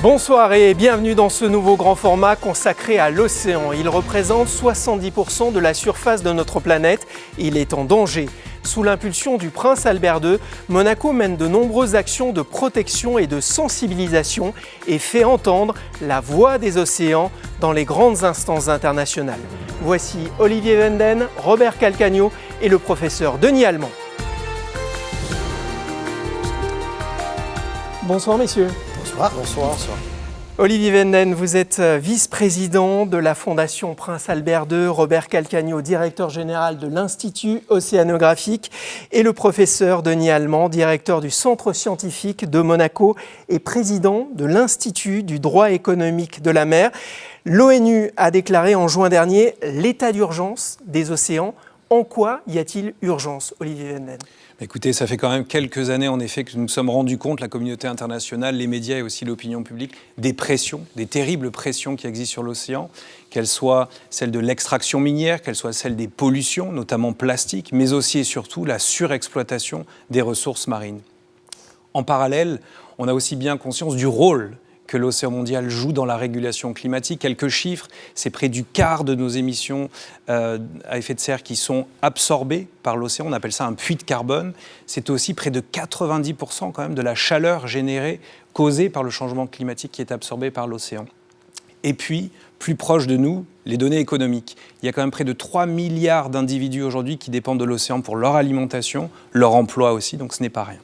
Bonsoir et bienvenue dans ce nouveau grand format consacré à l'océan. Il représente 70% de la surface de notre planète et il est en danger. Sous l'impulsion du prince Albert II, Monaco mène de nombreuses actions de protection et de sensibilisation et fait entendre la voix des océans dans les grandes instances internationales. Voici Olivier Wenden, Robert Calcagno et le professeur Denis Allemand. Bonsoir messieurs. Bonsoir. Bonsoir. Olivier Wenden, vous êtes vice-président de la Fondation Prince Albert II, Robert Calcagno, directeur général de l'Institut océanographique et le professeur Denis Allemand, directeur du Centre scientifique de Monaco et président de l'Institut du droit économique de la mer. L'ONU a déclaré en juin dernier l'état d'urgence des océans. En quoi y a-t-il urgence, Olivier Wenden ? Écoutez, ça fait quand même quelques années, en effet, que nous nous sommes rendus compte, la communauté internationale, les médias et aussi l'opinion publique, des pressions, des terribles pressions qui existent sur l'océan, qu'elles soient celles de l'extraction minière, qu'elles soient celles des pollutions, notamment plastiques, mais aussi et surtout la surexploitation des ressources marines. En parallèle, on a aussi bien conscience du rôle que l'océan mondial joue dans la régulation climatique. Quelques chiffres, c'est près du quart de nos émissions à effet de serre qui sont absorbées par l'océan. On appelle ça un puits de carbone. C'est aussi près de 90% quand même de la chaleur générée, causée par le changement climatique qui est absorbée par l'océan. Et puis, plus proche de nous, les données économiques. Il y a quand même près de 3 milliards d'individus aujourd'hui qui dépendent de l'océan pour leur alimentation, leur emploi aussi, donc ce n'est pas rien.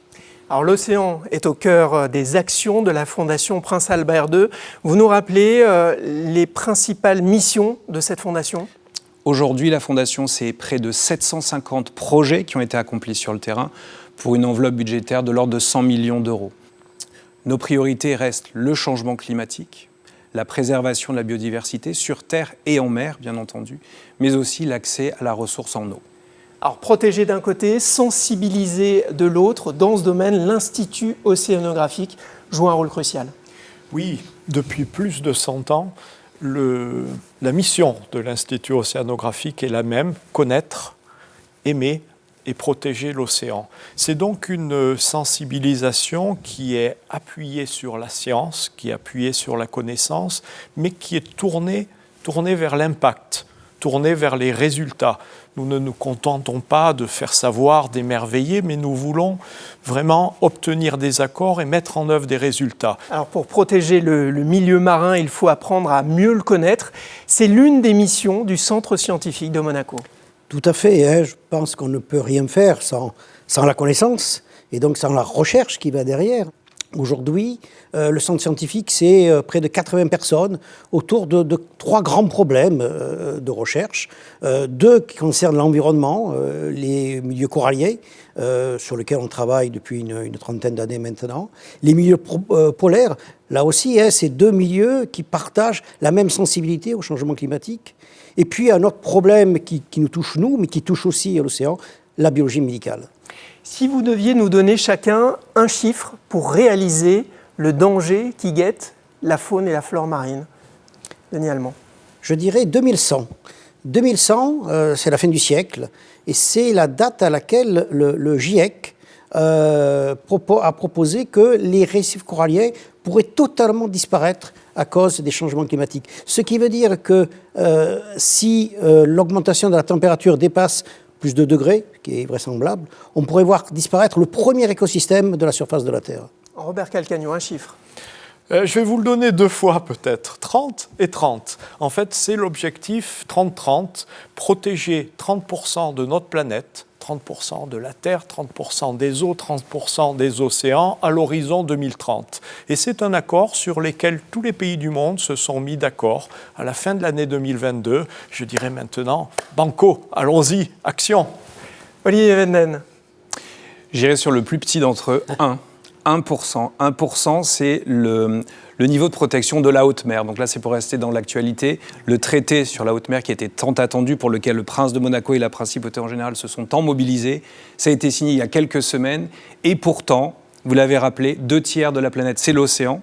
Alors l'océan est au cœur des actions de la Fondation Prince Albert II. Vous nous rappelez les principales missions de cette fondation ? Aujourd'hui, la Fondation, c'est près de 750 projets qui ont été accomplis sur le terrain pour une enveloppe budgétaire de l'ordre de 100 millions d'euros. Nos priorités restent le changement climatique, la préservation de la biodiversité sur terre et en mer, bien entendu, mais aussi l'accès à la ressource en eau. Alors, protéger d'un côté, sensibiliser de l'autre. Dans ce domaine, l'Institut océanographique joue un rôle crucial. Oui, depuis plus de 100 ans, la mission de l'Institut océanographique est la même, connaître, aimer et protéger l'océan. C'est donc une sensibilisation qui est appuyée sur la science, qui est appuyée sur la connaissance, mais qui est tournée vers l'impact, tournée vers les résultats. Nous ne nous contentons pas de faire savoir, d'émerveiller, mais nous voulons vraiment obtenir des accords et mettre en œuvre des résultats. Alors pour protéger le milieu marin, il faut apprendre à mieux le connaître. C'est l'une des missions du Centre scientifique de Monaco. Tout à fait. Je pense qu'on ne peut rien faire sans la connaissance et donc sans la recherche qui va derrière. Aujourd'hui, le centre scientifique, c'est près de 80 personnes autour de 3 grands problèmes de recherche. 2 qui concernent l'environnement, les milieux coralliens, sur lesquels on travaille depuis une trentaine d'années maintenant. Les milieux polaires, là aussi, c'est 2 milieux qui partagent la même sensibilité au changement climatique. Et puis un autre problème qui nous touche nous, mais qui touche aussi l'océan, la biologie médicale. Si vous deviez nous donner chacun un chiffre pour réaliser le danger qui guette la faune et la flore marine, Denis Allemand. Je dirais 2100. 2100, c'est la fin du siècle, et c'est la date à laquelle le GIEC a proposé que les récifs coralliens pourraient totalement disparaître à cause des changements climatiques. Ce qui veut dire que si l'augmentation de la température dépasse plus de degrés, ce qui est vraisemblable, on pourrait voir disparaître le premier écosystème de la surface de la Terre. Robert Calcagno, un chiffre. Je vais vous le donner 2 fois peut-être, 30 et 30. En fait, c'est l'objectif 30-30, protéger 30% de notre planète, 30% de la Terre, 30% des eaux, 30% des océans à l'horizon 2030. Et c'est un accord sur lequel tous les pays du monde se sont mis d'accord à la fin de l'année 2022. Je dirais maintenant, banco, allons-y, action. Olivier Wenden. J'irai sur le plus petit d'entre eux, 1%. 1%, c'est le niveau de protection de la haute mer. Donc là, c'est pour rester dans l'actualité. Le traité sur la haute mer qui était tant attendu, pour lequel le prince de Monaco et la principauté en général se sont tant mobilisés, ça a été signé il y a quelques semaines. Et pourtant, vous l'avez rappelé, 2 tiers de la planète, c'est l'océan.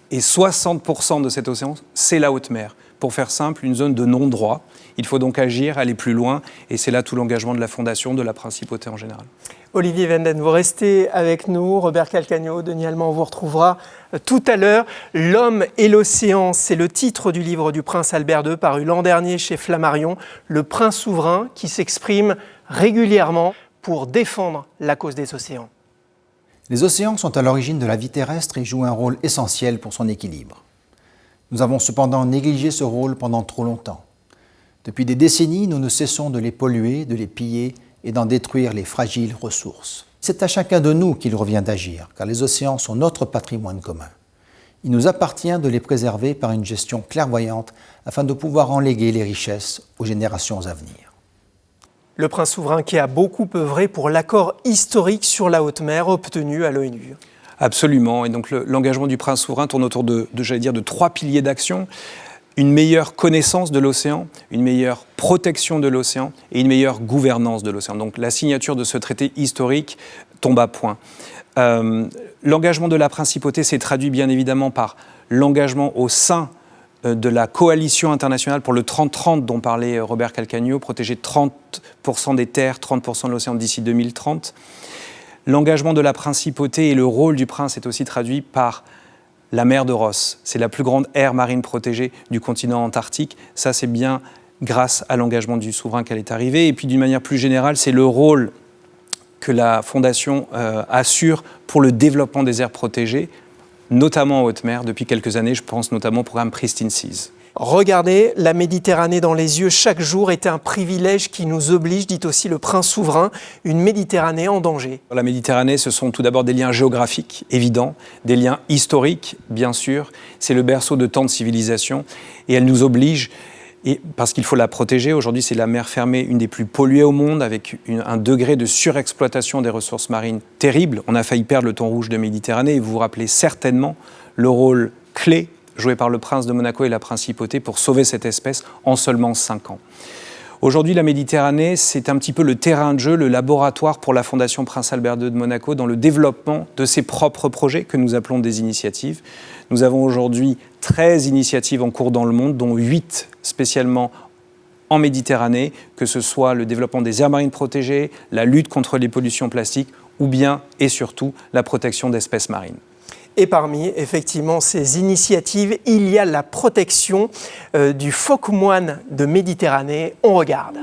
Et 60% de cet océan, c'est la haute mer. pour faire simple, une zone de non-droit. Il faut donc agir, aller plus loin, et c'est là tout l'engagement de la Fondation, de la Principauté en général. Olivier Wenden, vous restez avec nous. Robert Calcagno, Denis Allemand, on vous retrouvera tout à l'heure. L'homme et l'océan, c'est le titre du livre du prince Albert II, paru l'an dernier chez Flammarion. Le prince souverain qui s'exprime régulièrement pour défendre la cause des océans. Les océans sont à l'origine de la vie terrestre et jouent un rôle essentiel pour son équilibre. Nous avons cependant négligé ce rôle pendant trop longtemps. Depuis des décennies, nous ne cessons de les polluer, de les piller et d'en détruire les fragiles ressources. C'est à chacun de nous qu'il revient d'agir, car les océans sont notre patrimoine commun. Il nous appartient de les préserver par une gestion clairvoyante afin de pouvoir en léguer les richesses aux générations à venir. Le prince souverain qui a beaucoup œuvré pour l'accord historique sur la haute mer obtenu à l'ONU. Absolument, et donc l'engagement du prince souverain tourne autour de 3 piliers d'action. Une meilleure connaissance de l'océan, une meilleure protection de l'océan et une meilleure gouvernance de l'océan. Donc la signature de ce traité historique tombe à point. L'engagement de la principauté s'est traduit bien évidemment par l'engagement au sein de la coalition internationale pour le 30-30 dont parlait Robert Calcagno, protéger 30% des terres, 30% de l'océan d'ici 2030. L'engagement de la principauté et le rôle du prince est aussi traduit par la mer de Ross. C'est la plus grande aire marine protégée du continent antarctique. Ça, c'est bien grâce à l'engagement du souverain qu'elle est arrivée. Et puis, d'une manière plus générale, c'est le rôle que la Fondation assure pour le développement des aires protégées, notamment en haute mer, depuis quelques années. Je pense notamment au programme Pristine Seas. Regardez la Méditerranée dans les yeux chaque jour est un privilège qui nous oblige, dit aussi le prince souverain, une Méditerranée en danger. La Méditerranée, ce sont tout d'abord des liens géographiques évidents, des liens historiques, bien sûr. C'est le berceau de tant de civilisations et elle nous oblige, parce qu'il faut la protéger. Aujourd'hui, c'est la mer fermée, une des plus polluées au monde, avec un degré de surexploitation des ressources marines terrible. On a failli perdre le thon rouge de Méditerranée et vous vous rappelez certainement le rôle clé joué par le prince de Monaco et la principauté pour sauver cette espèce en seulement 5 ans. Aujourd'hui, la Méditerranée, c'est un petit peu le terrain de jeu, le laboratoire pour la Fondation Prince Albert II de Monaco dans le développement de ses propres projets que nous appelons des initiatives. Nous avons aujourd'hui 13 initiatives en cours dans le monde, dont 8 spécialement en Méditerranée, que ce soit le développement des aires marines protégées, la lutte contre les pollutions plastiques ou bien et surtout la protection d'espèces marines. Et parmi, effectivement, ces initiatives, il y a la protection du phoque moine de Méditerranée. On regarde.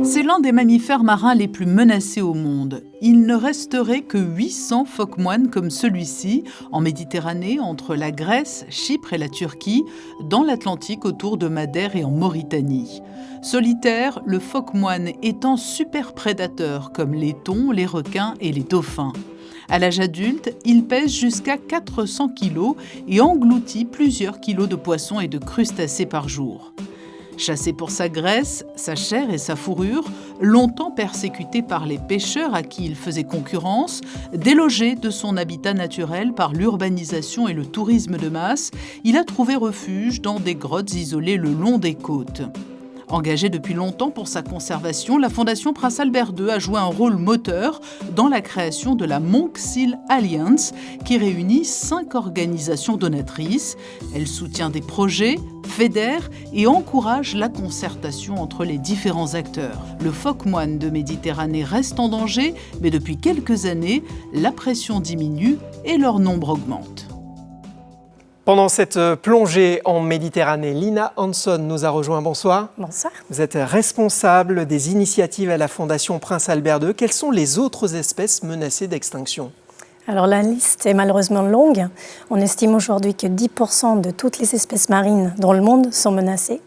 C'est l'un des mammifères marins les plus menacés au monde. Il ne resterait que 800 phoques moines comme celui-ci, en Méditerranée, entre la Grèce, Chypre et la Turquie, dans l'Atlantique autour de Madère et en Mauritanie. Solitaire, le phoque moine étant super prédateur comme les thons, les requins et les dauphins. À l'âge adulte, il pèse jusqu'à 400 kg et engloutit plusieurs kilos de poissons et de crustacés par jour. Chassé pour sa graisse, sa chair et sa fourrure, longtemps persécuté par les pêcheurs à qui il faisait concurrence, délogé de son habitat naturel par l'urbanisation et le tourisme de masse, il a trouvé refuge dans des grottes isolées le long des côtes. Engagée depuis longtemps pour sa conservation, la Fondation Prince Albert II a joué un rôle moteur dans la création de la Monk Seal Alliance, qui réunit 5 organisations donatrices. Elle soutient des projets, fédère et encourage la concertation entre les différents acteurs. Le phoque moine de Méditerranée reste en danger, mais depuis quelques années, la pression diminue et leur nombre augmente. Pendant cette plongée en Méditerranée, Lina Hanson nous a rejoint. Bonsoir. Bonsoir. Vous êtes responsable des initiatives à la Fondation Prince Albert II. Quelles sont les autres espèces menacées d'extinction ? Alors la liste est malheureusement longue. On estime aujourd'hui que 10% de toutes les espèces marines dans le monde sont menacées.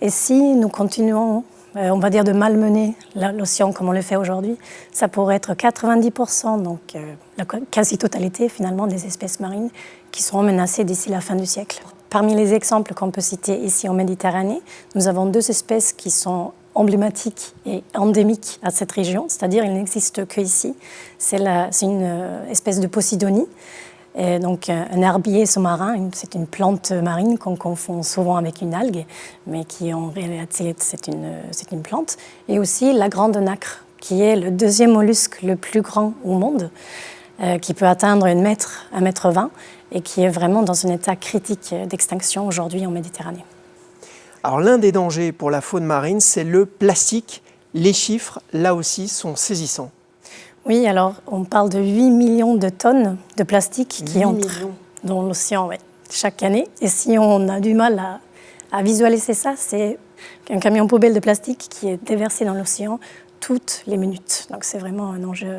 Et si nous continuons, on va dire, de malmener l'océan comme on le fait aujourd'hui, ça pourrait être 90%, donc la quasi-totalité finalement des espèces marines qui seront menacées d'ici la fin du siècle. Parmi les exemples qu'on peut citer ici en Méditerranée, nous avons 2 espèces qui sont emblématiques et endémiques à cette région, c'est-à-dire il n'existe qu'ici. C'est une espèce de Posidonie, et donc un herbier sous-marin, c'est une plante marine qu'on confond souvent avec une algue, mais qui en réalité c'est une plante. Et aussi la grande nacre, qui est le 2e mollusque le plus grand au monde. qui peut atteindre 1 mètre, 1,20 m, et qui est vraiment dans un état critique d'extinction aujourd'hui en Méditerranée. Alors l'un des dangers pour la faune marine, c'est le plastique. Les chiffres, là aussi, sont saisissants. Oui, alors on parle de 8 millions de tonnes de plastique qui entrent dans l'océan chaque année. Et si on a du mal à visualiser ça, c'est un camion poubelle de plastique qui est déversé dans l'océan toutes les minutes. Donc c'est vraiment un enjeu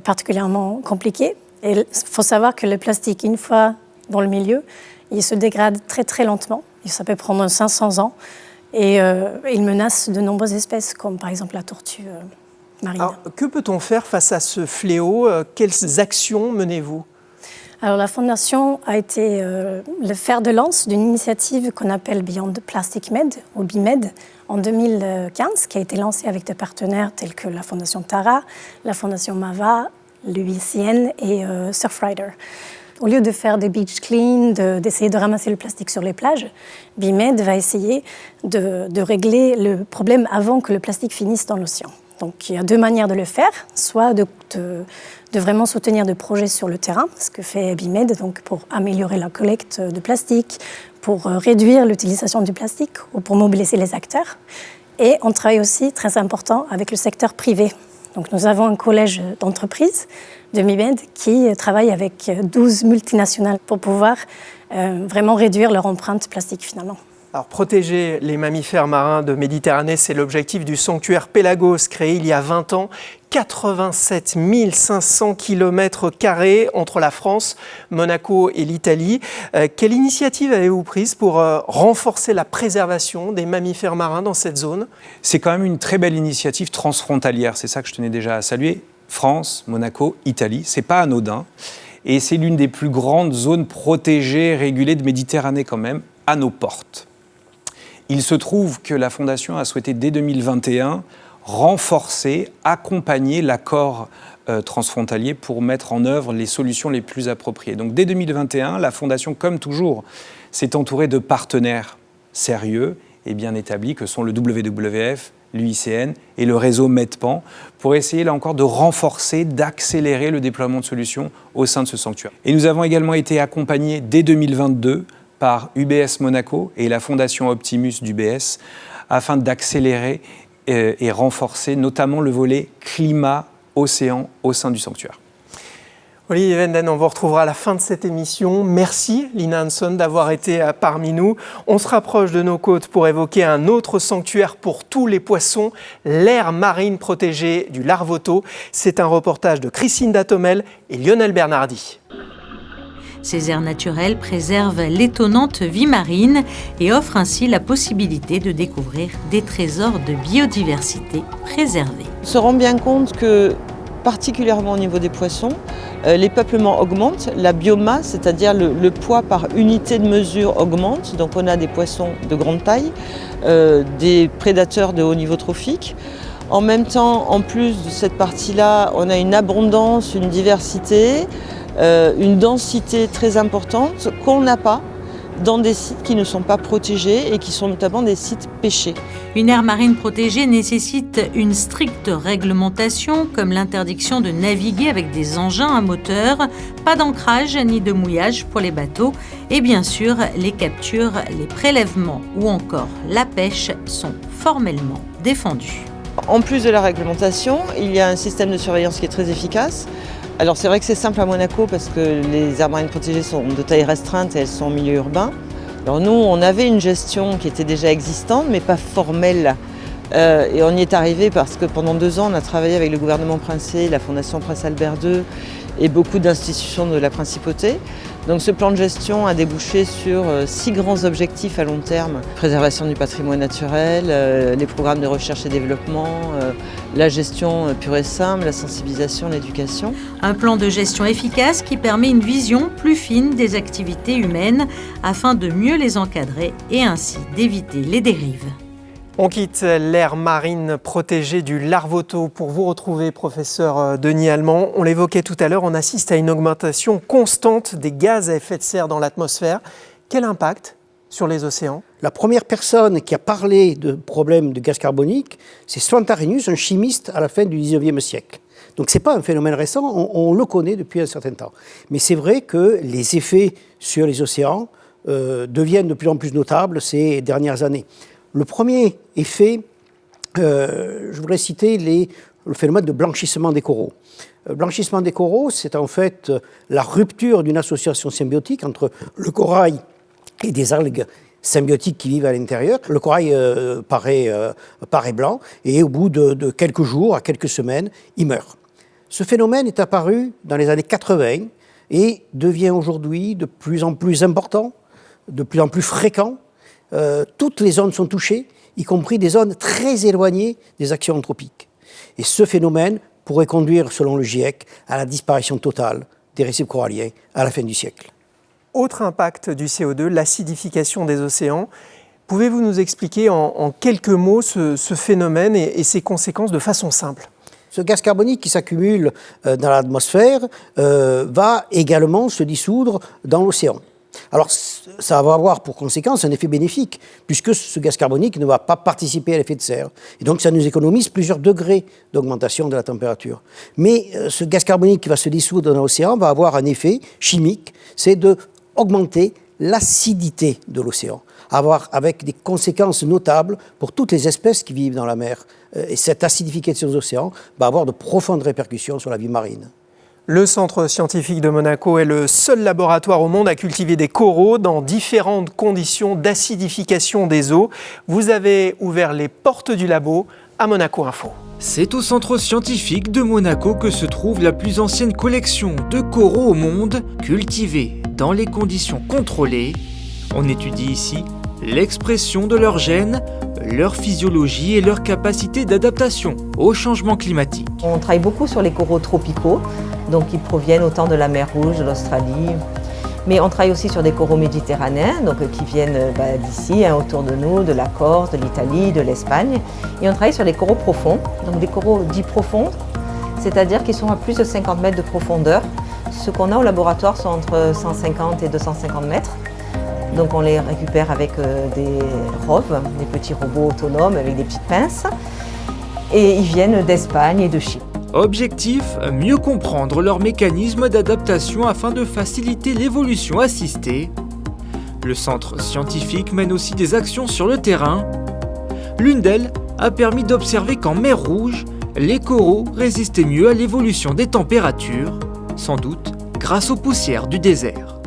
particulièrement compliqué. Et il faut savoir que le plastique, une fois dans le milieu, il se dégrade très très lentement. Ça peut prendre 500 ans et il menace de nombreuses espèces, comme par exemple la tortue marine. Alors, que peut-on faire face à ce fléau? Quelles actions menez-vous? Alors la Fondation a été le fer de lance d'une initiative qu'on appelle Beyond Plastic Med, ou BIMED, en 2015, qui a été lancée avec des partenaires tels que la Fondation Tara, la Fondation Mava, l'UICN et Surfrider. Au lieu de faire des beach clean, d'essayer de ramasser le plastique sur les plages, BIMED va essayer de régler le problème avant que le plastique finisse dans l'océan. Donc il y a 2 manières de le faire, soit de vraiment soutenir des projets sur le terrain, ce que fait BIMED, donc pour améliorer la collecte de plastique, pour réduire l'utilisation du plastique ou pour mobiliser les acteurs. Et on travaille aussi, très important, avec le secteur privé. Donc nous avons un collège d'entreprises de BIMED qui travaille avec 12 multinationales pour pouvoir vraiment réduire leur empreinte plastique finalement. Alors, protéger les mammifères marins de Méditerranée, c'est l'objectif du sanctuaire Pélagos, créé il y a 20 ans. 87 500 km² entre la France, Monaco et l'Italie. Quelle initiative avez-vous prise pour renforcer la préservation des mammifères marins dans cette zone? C'est quand même une très belle initiative transfrontalière, c'est ça que je tenais déjà à saluer. France, Monaco, Italie, c'est pas anodin. Et c'est l'une des plus grandes zones protégées, régulées de Méditerranée quand même, à nos portes. Il se trouve que la Fondation a souhaité dès 2021 renforcer, accompagner l'accord transfrontalier pour mettre en œuvre les solutions les plus appropriées. Donc dès 2021, la Fondation, comme toujours, s'est entourée de partenaires sérieux et bien établis que sont le WWF, l'UICN et le réseau MEDPAN pour essayer là encore de renforcer, d'accélérer le déploiement de solutions au sein de ce sanctuaire. Et nous avons également été accompagnés dès 2022 par UBS Monaco et la Fondation Optimus d'UBS afin d'accélérer et renforcer notamment le volet climat-océan au sein du sanctuaire. Olivier Venden, on vous retrouvera à la fin de cette émission. Merci Lina Hanson d'avoir été parmi nous. On se rapproche de nos côtes pour évoquer un autre sanctuaire pour tous les poissons, l'aire marine protégée du Larvoto. C'est un reportage de Christine Datomel et Lionel Bernardi. Ces aires naturelles préservent l'étonnante vie marine et offrent ainsi la possibilité de découvrir des trésors de biodiversité préservés. On se rend bien compte que, particulièrement au niveau des poissons, les peuplements augmentent, la biomasse, c'est-à-dire le poids par unité de mesure augmente. Donc on a des poissons de grande taille, des prédateurs de haut niveau trophique. En même temps, en plus de cette partie-là, on a une abondance, une diversité, une densité très importante qu'on n'a pas dans des sites qui ne sont pas protégés et qui sont notamment des sites pêchés. Une aire marine protégée nécessite une stricte réglementation comme l'interdiction de naviguer avec des engins à moteur, pas d'ancrage ni de mouillage pour les bateaux et bien sûr les captures, les prélèvements ou encore la pêche sont formellement défendus. En plus de la réglementation, il y a un système de surveillance qui est très efficace. Alors c'est vrai que c'est simple à Monaco parce que les aires marines protégées sont de taille restreinte et elles sont en milieu urbain. Alors nous, on avait une gestion qui était déjà existante mais pas formelle. Et on y est arrivé parce que pendant 2 ans, on a travaillé avec le gouvernement princier, la Fondation Prince Albert II et beaucoup d'institutions de la principauté. Donc ce plan de gestion a débouché sur 6 grands objectifs à long terme. Préservation du patrimoine naturel, les programmes de recherche et développement, la gestion pure et simple, la sensibilisation, l'éducation. Un plan de gestion efficace qui permet une vision plus fine des activités humaines afin de mieux les encadrer et ainsi d'éviter les dérives. On quitte l'aire marine protégée du Larvoto pour vous retrouver, professeur Denis Allemand. On l'évoquait tout à l'heure, on assiste à une augmentation constante des gaz à effet de serre dans l'atmosphère. Quel impact sur les océans? La première personne qui a parlé de problème de gaz carbonique, c'est Svante Arrhenius, un chimiste à la fin du 19e siècle. Donc ce n'est pas un phénomène récent, on le connaît depuis un certain temps. Mais c'est vrai que les effets sur les océans deviennent de plus en plus notables ces dernières années. Le premier effet, je voudrais citer le phénomène de blanchissement des coraux. Le blanchissement des coraux, c'est en fait la rupture d'une association symbiotique entre le corail et des algues symbiotiques qui vivent à l'intérieur. Le corail paraît blanc et au bout de quelques jours, à quelques semaines, il meurt. Ce phénomène est apparu dans les années 80 et devient aujourd'hui de plus en plus important, de plus en plus fréquent. Toutes les zones sont touchées, y compris des zones très éloignées des actions anthropiques. Et ce phénomène pourrait conduire, selon le GIEC, à la disparition totale des récifs coralliens à la fin du siècle. Autre impact du CO2, l'acidification des océans. Pouvez-vous nous expliquer en quelques mots ce phénomène et ses conséquences de façon simple ? Ce gaz carbonique qui s'accumule dans l'atmosphère va également se dissoudre dans l'océan. Alors, ça va avoir pour conséquence un effet bénéfique, puisque ce gaz carbonique ne va pas participer à l'effet de serre. Et donc, ça nous économise plusieurs degrés d'augmentation de la température. Mais ce gaz carbonique qui va se dissoudre dans l'océan va avoir un effet chimique, c'est d'augmenter l'acidité de l'océan, avec des conséquences notables pour toutes les espèces qui vivent dans la mer. Et cette acidification des océans va avoir de profondes répercussions sur la vie marine. Le Centre scientifique de Monaco est le seul laboratoire au monde à cultiver des coraux dans différentes conditions d'acidification des eaux. Vous avez ouvert les portes du labo à Monaco Info. C'est au Centre scientifique de Monaco que se trouve la plus ancienne collection de coraux au monde, cultivés dans les conditions contrôlées. On étudie ici l'expression de leurs gènes, leur physiologie et leur capacité d'adaptation au changement climatique. On travaille beaucoup sur les coraux tropicaux, donc qui proviennent autant de la mer Rouge, de l'Australie, mais on travaille aussi sur des coraux méditerranéens, donc qui viennent d'ici, autour de nous, de la Corse, de l'Italie, de l'Espagne. Et on travaille sur les coraux profonds, donc des coraux dits profonds, c'est-à-dire qu'ils sont à plus de 50 mètres de profondeur. Ceux qu'on a au laboratoire sont entre 150 et 250 mètres. Donc on les récupère avec des roves, des petits robots autonomes avec des petites pinces. Et ils viennent d'Espagne et de Chypre. Objectif, mieux comprendre leur mécanisme d'adaptation afin de faciliter l'évolution assistée. Le centre scientifique mène aussi des actions sur le terrain. L'une d'elles a permis d'observer qu'en mer Rouge, les coraux résistaient mieux à l'évolution des températures, sans doute grâce aux poussières du désert.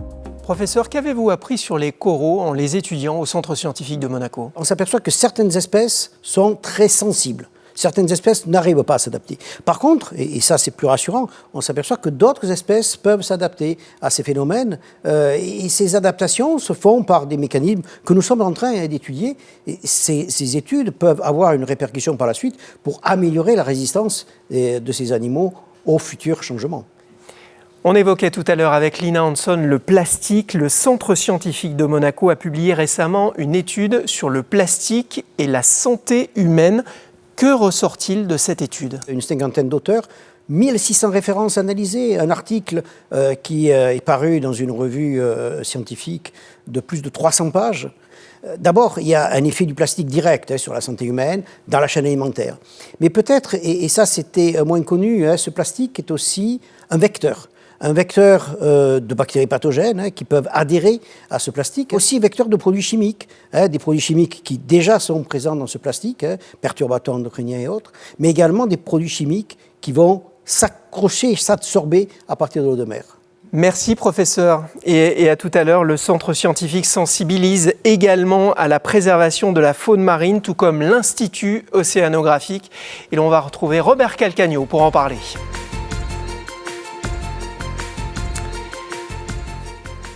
Professeur, qu'avez-vous appris sur les coraux en les étudiant au Centre scientifique de Monaco ? On s'aperçoit que certaines espèces sont très sensibles. Certaines espèces n'arrivent pas à s'adapter. Par contre, et ça c'est plus rassurant, on s'aperçoit que d'autres espèces peuvent s'adapter à ces phénomènes. Et ces adaptations se font par des mécanismes que nous sommes en train d'étudier. Et ces études peuvent avoir une répercussion par la suite pour améliorer la résistance de ces animaux aux futurs changements. On évoquait tout à l'heure avec Lina Hanson le plastique. Le Centre scientifique de Monaco a publié récemment une étude sur le plastique et la santé humaine. Que ressort-il de cette étude ? Une cinquantaine d'auteurs, 1600 références analysées, un article qui est paru dans une revue scientifique de plus de 300 pages. D'abord, il y a un effet du plastique direct sur la santé humaine, dans la chaîne alimentaire. Mais peut-être, et ça c'était moins connu, ce plastique est aussi un vecteur de bactéries pathogènes qui peuvent adhérer à ce plastique, aussi vecteur de produits chimiques, des produits chimiques qui déjà sont présents dans ce plastique, perturbateurs endocriniens et autres, mais également des produits chimiques qui vont s'accrocher, s'absorber à partir de l'eau de mer. Merci professeur. Et à tout à l'heure, le Centre scientifique sensibilise également à la préservation de la faune marine, tout comme l'Institut océanographique. Et l'on va retrouver Robert Calcagno pour en parler.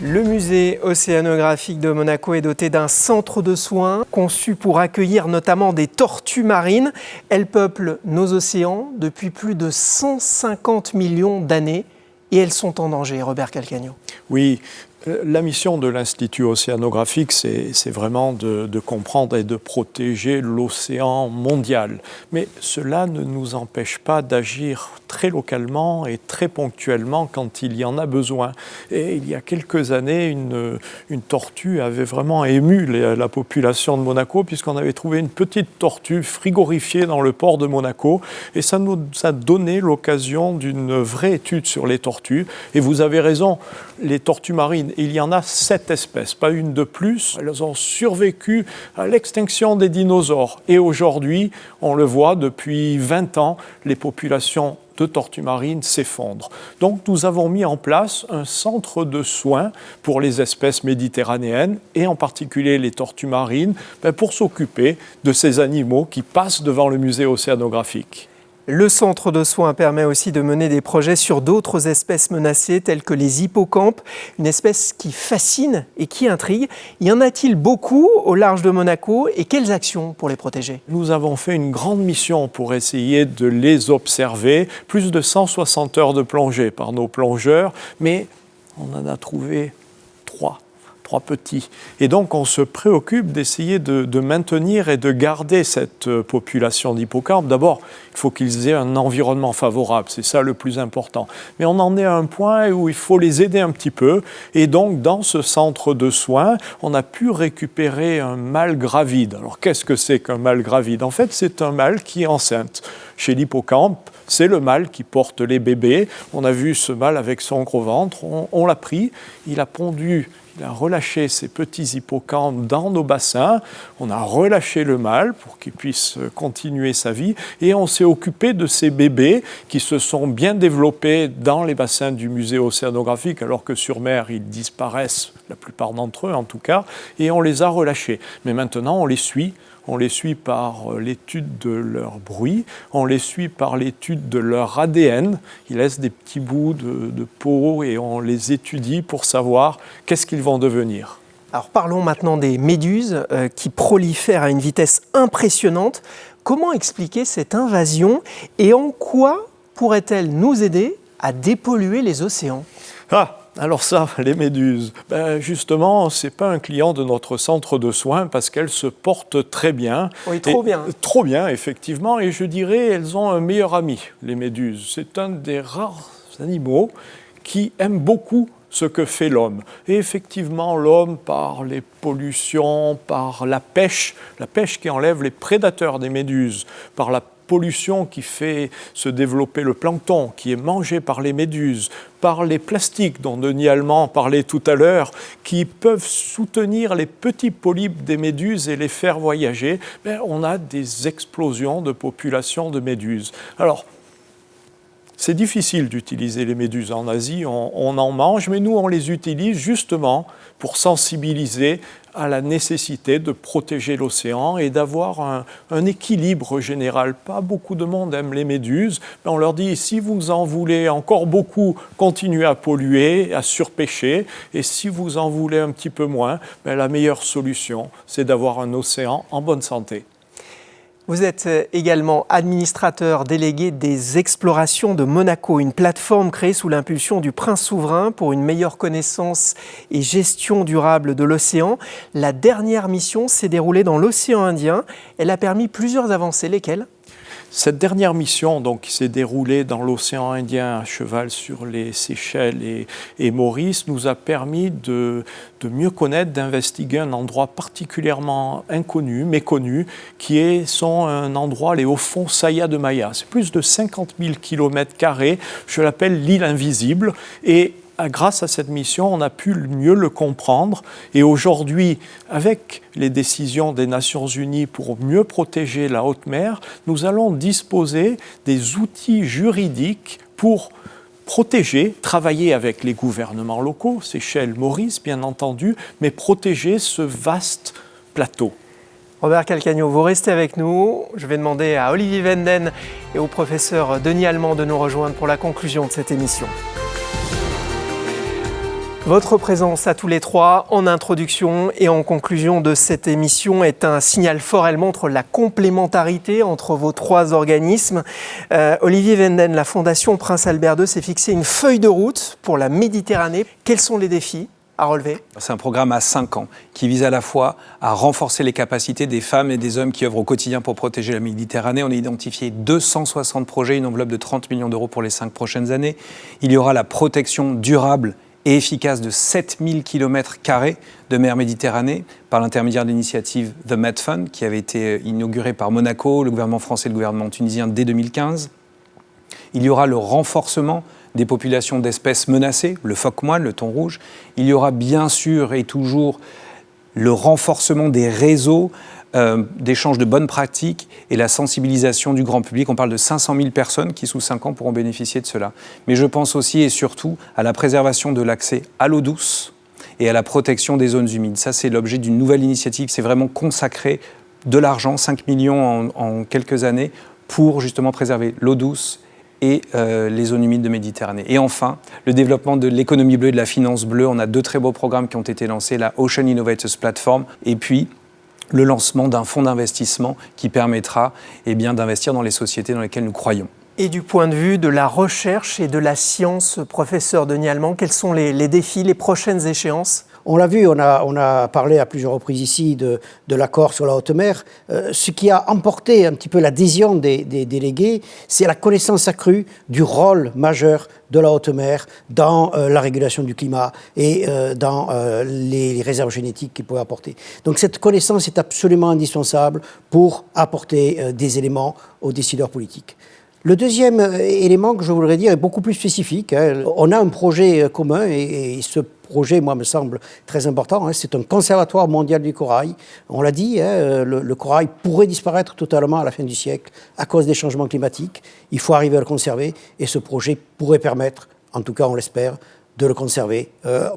Le musée océanographique de Monaco est doté d'un centre de soins conçu pour accueillir notamment des tortues marines. Elles peuplent nos océans depuis plus de 150 millions d'années et elles sont en danger, Robert Calcagno. Oui, La mission de l'Institut océanographique, c'est vraiment de comprendre et de protéger l'océan mondial. Mais cela ne nous empêche pas d'agir très localement et très ponctuellement quand il y en a besoin. Et il y a quelques années, une tortue avait vraiment ému la population de Monaco, puisqu'on avait trouvé une petite tortue frigorifiée dans le port de Monaco. Et ça nous a donné l'occasion d'une vraie étude sur les tortues. Et vous avez raison, les tortues marines, il y en a 7 espèces, pas une de plus. Elles ont survécu à l'extinction des dinosaures. Et aujourd'hui, on le voit, depuis 20 ans, les populations de tortues marines s'effondrent. Donc nous avons mis en place un centre de soins pour les espèces méditerranéennes et en particulier les tortues marines pour s'occuper de ces animaux qui passent devant le musée océanographique. Le centre de soins permet aussi de mener des projets sur d'autres espèces menacées telles que les hippocampes, une espèce qui fascine et qui intrigue. Y en a-t-il beaucoup au large de Monaco et quelles actions pour les protéger ? Nous avons fait une grande mission pour essayer de les observer, plus de 160 heures de plongée par nos plongeurs, mais on en a trouvé 3 petits. Et donc, on se préoccupe d'essayer de maintenir et de garder cette population d'hippocampes. D'abord, il faut qu'ils aient un environnement favorable, c'est ça le plus important. Mais on en est à un point où il faut les aider un petit peu. Et donc, dans ce centre de soins, on a pu récupérer un mâle gravide. Alors, qu'est-ce que c'est qu'un mâle gravide ? En fait, c'est un mâle qui est enceinte. Chez l'hippocampe, c'est le mâle qui porte les bébés. On a vu ce mâle avec son gros ventre, on l'a pris, il a pondu. Il a relâché ses petits hippocampes dans nos bassins, on a relâché le mâle pour qu'il puisse continuer sa vie et on s'est occupé de ces bébés qui se sont bien développés dans les bassins du musée océanographique alors que sur mer ils disparaissent, la plupart d'entre eux en tout cas, et on les a relâchés. Mais maintenant on les suit. On les suit par l'étude de leur bruit, on les suit par l'étude de leur ADN. Ils laissent des petits bouts de peau et on les étudie pour savoir qu'est-ce qu'ils vont devenir. Alors parlons maintenant des méduses qui prolifèrent à une vitesse impressionnante. Comment expliquer cette invasion et en quoi pourrait-elle nous aider à dépolluer les océans ? Alors ça, les méduses, justement, ce n'est pas un client de notre centre de soins parce qu'elles se portent très bien. Oui, trop bien. Trop bien, effectivement. Et je dirais, elles ont un meilleur ami, les méduses. C'est un des rares animaux qui aime beaucoup ce que fait l'homme. Et effectivement, l'homme, par les pollutions, par la pêche qui enlève les prédateurs des méduses, par la pollution qui fait se développer le plancton, qui est mangé par les méduses, par les plastiques dont Denis Allemand parlait tout à l'heure, qui peuvent soutenir les petits polypes des méduses et les faire voyager, on a des explosions de population de méduses. Alors, c'est difficile d'utiliser les méduses en Asie, on en mange, mais nous on les utilise justement pour sensibiliser à la nécessité de protéger l'océan et d'avoir un équilibre général. Pas beaucoup de monde aime les méduses, mais on leur dit si vous en voulez encore beaucoup, continuez à polluer, à surpêcher, et si vous en voulez un petit peu moins, la meilleure solution, c'est d'avoir un océan en bonne santé. Vous êtes également administrateur délégué des explorations de Monaco, une plateforme créée sous l'impulsion du prince souverain pour une meilleure connaissance et gestion durable de l'océan. La dernière mission s'est déroulée dans l'océan Indien. Elle a permis plusieurs avancées. Lesquelles ? Cette dernière mission donc, qui s'est déroulée dans l'océan Indien à cheval sur les Seychelles et Maurice nous a permis de mieux connaître, d'investiguer un endroit particulièrement inconnu, méconnu, qui est un endroit, les hauts-fonds Saya de Maya. C'est plus de 50 000 km², je l'appelle l'île invisible, et grâce à cette mission, on a pu mieux le comprendre. Et aujourd'hui, avec les décisions des Nations Unies pour mieux protéger la haute mer, nous allons disposer des outils juridiques pour protéger, travailler avec les gouvernements locaux, Seychelles, Maurice, bien entendu, mais protéger ce vaste plateau. Robert Calcagno, vous restez avec nous. Je vais demander à Olivier Wenden et au professeur Denis Allemand de nous rejoindre pour la conclusion de cette émission. Votre présence à tous les trois en introduction et en conclusion de cette émission est un signal fort. Elle montre la complémentarité entre vos trois organismes. Olivier Wenden, la Fondation Prince Albert II s'est fixé une feuille de route pour la Méditerranée. Quels sont les défis à relever? C'est un programme à 5 ans qui vise à la fois à renforcer les capacités des femmes et des hommes qui œuvrent au quotidien pour protéger la Méditerranée. On a identifié 260 projets, une enveloppe de 30 millions d'euros pour les 5 prochaines années. Il y aura la protection durable et efficace de 7000 km² de mer Méditerranée par l'intermédiaire de l'initiative The Med Fund qui avait été inaugurée par Monaco, le gouvernement français et le gouvernement tunisien dès 2015. Il y aura le renforcement des populations d'espèces menacées, le phoque moine, le thon rouge. Il y aura bien sûr et toujours le renforcement des réseaux d'échange de bonnes pratiques et la sensibilisation du grand public. On parle de 500 000 personnes qui, sous 5 ans, pourront bénéficier de cela. Mais je pense aussi et surtout à la préservation de l'accès à l'eau douce et à la protection des zones humides. Ça, c'est l'objet d'une nouvelle initiative. C'est vraiment consacrer de l'argent, 5 millions en quelques années, pour justement préserver l'eau douce et les zones humides de Méditerranée. Et enfin, le développement de l'économie bleue et de la finance bleue. On a 2 très beaux programmes qui ont été lancés, la Ocean Innovators Platform, et puis le lancement d'un fonds d'investissement qui permettra d'investir dans les sociétés dans lesquelles nous croyons. Et du point de vue de la recherche et de la science, professeur Denis Allemand, quels sont les défis, les prochaines échéances? On l'a vu, on a parlé à plusieurs reprises ici de l'accord sur la haute mer. Ce qui a emporté un petit peu l'adhésion des délégués, c'est la connaissance accrue du rôle majeur de la haute mer dans la régulation du climat et dans les réserves génétiques qu'il pouvait apporter. Donc cette connaissance est absolument indispensable pour apporter des éléments aux décideurs politiques. Le deuxième élément que je voudrais dire est beaucoup plus spécifique. On a un projet commun et ce projet, moi, me semble très important. C'est un conservatoire mondial du corail. On l'a dit, le corail pourrait disparaître totalement à la fin du siècle à cause des changements climatiques. Il faut arriver à le conserver et ce projet pourrait permettre, en tout cas on l'espère, de le conserver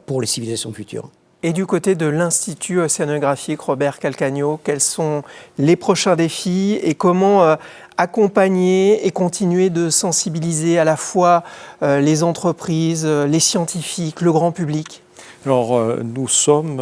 pour les civilisations futures. Et du côté de l'Institut océanographique Robert Calcagno, quels sont les prochains défis et comment accompagner et continuer de sensibiliser à la fois les entreprises, les scientifiques, le grand public? Alors, nous sommes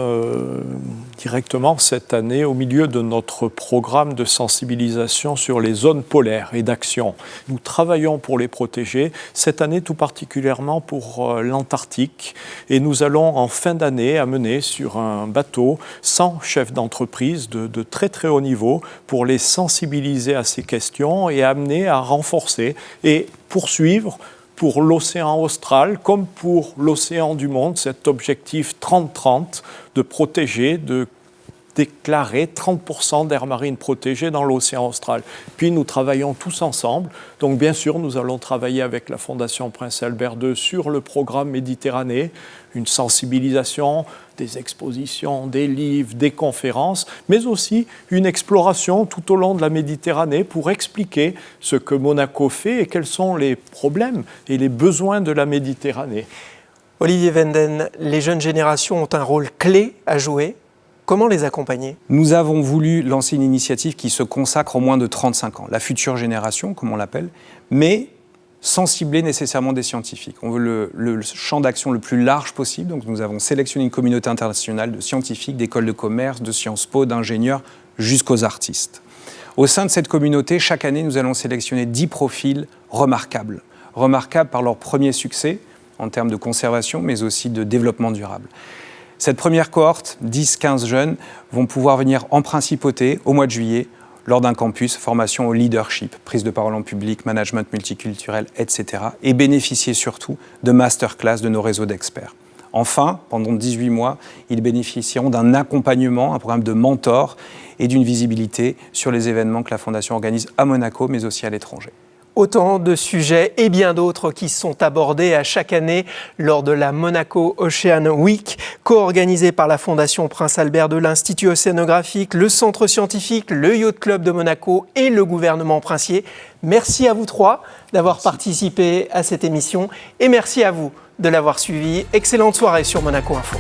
directement cette année au milieu de notre programme de sensibilisation sur les zones polaires et d'action. Nous travaillons pour les protéger, cette année tout particulièrement pour l'Antarctique. Et nous allons en fin d'année amener sur un bateau 100 chefs d'entreprise de très très haut niveau pour les sensibiliser à ces questions et amener à renforcer et poursuivre pour l'océan austral comme pour l'océan du monde, cet objectif 30-30 de protéger, de déclarer 30% d'aires marines protégées dans l'océan austral. Puis nous travaillons tous ensemble. Donc bien sûr, nous allons travailler avec la Fondation Prince Albert II sur le programme Méditerranée, une sensibilisation, des expositions, des livres, des conférences, mais aussi une exploration tout au long de la Méditerranée pour expliquer ce que Monaco fait et quels sont les problèmes et les besoins de la Méditerranée. Olivier Wenden, les jeunes générations ont un rôle clé à jouer. Comment les accompagner? Nous avons voulu lancer une initiative qui se consacre aux moins de 35 ans, la future génération, comme on l'appelle, mais sans cibler nécessairement des scientifiques. On veut le champ d'action le plus large possible, donc nous avons sélectionné une communauté internationale de scientifiques, d'écoles de commerce, de Sciences Po, d'ingénieurs, jusqu'aux artistes. Au sein de cette communauté, chaque année, nous allons sélectionner 10 profils remarquables. Remarquables par leur premier succès, en termes de conservation, mais aussi de développement durable. Cette première cohorte, 10-15 jeunes, vont pouvoir venir en principauté au mois de juillet, lors d'un campus, formation au leadership, prise de parole en public, management multiculturel, etc. et bénéficier surtout de masterclass de nos réseaux d'experts. Enfin, pendant 18 mois, ils bénéficieront d'un accompagnement, un programme de mentor et d'une visibilité sur les événements que la Fondation organise à Monaco, mais aussi à l'étranger. Autant de sujets et bien d'autres qui sont abordés à chaque année lors de la Monaco Ocean Week, co-organisée par la Fondation Prince Albert II, l'Institut océanographique, le Centre scientifique, le Yacht Club de Monaco et le gouvernement princier. Merci à vous trois d'avoir participé à cette émission et merci à vous de l'avoir suivi. Excellente soirée sur Monaco Info.